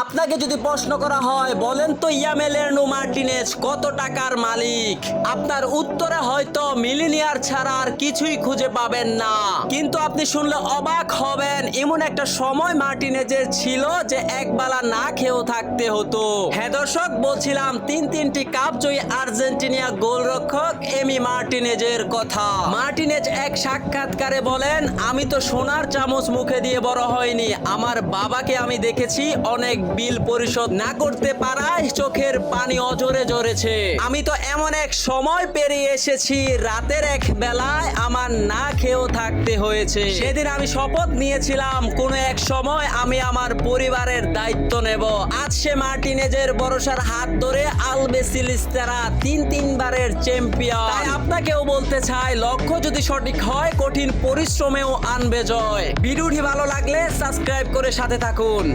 আপনাকে যদি প্রশ্ন করা হয় বলেন তো ইয়ামেলের্নো মার্টিনেজ কত টাকার মালিক, আপনার উত্তরে হয়তো মিলিনিয়ার ছাড়া আর কিছুই খুঁজে পাবেন না। কিন্তু আপনি শুনলে অবাক হবেন, এমন একটা সময় মার্টিনেজের ছিল যে একবেলা না খেয়েও থাকতে হতো। হ্যাঁ দর্শক, বলছিলাম তিনটি কাপ জয়ী আর্জেন্টিনা গোলরক্ষক এমি মার্টিনেজের কথা। মার্টিনেজ এক সাক্ষাৎকারে বলেন, আমি তো সোনার চামচ মুখে দিয়ে বড় হয়নি, আমার বাবাকে আমি দেখেছি অনেক বিল পরিশোধ না করতে পারায় চোখের পানি অঝরে ঝরেছে। আমি তো এমন এক সময় পেরিয়ে এসেছি, রাতের এক বেলায় আমার না খেয়েও থাকতে হয়েছে। সেদিন আমি শপথ নিয়েছিলাম কোনো এক সময় আমি আমার পরিবারের দায়িত্ব নেব। আজ সে মার্টিনেজের ভরসার হাত ধরে আলবিসেলেস্তারা তিনবারের চ্যাম্পিয়ন। তাই আপনাকেও বলতে চাই, লক্ষ্য যদি সঠিক হয় কঠিন পরিশ্রমেও আনবে জয়। ভিডিওটি ভালো লাগলে সাবস্ক্রাইব করে সাথে থাকুন।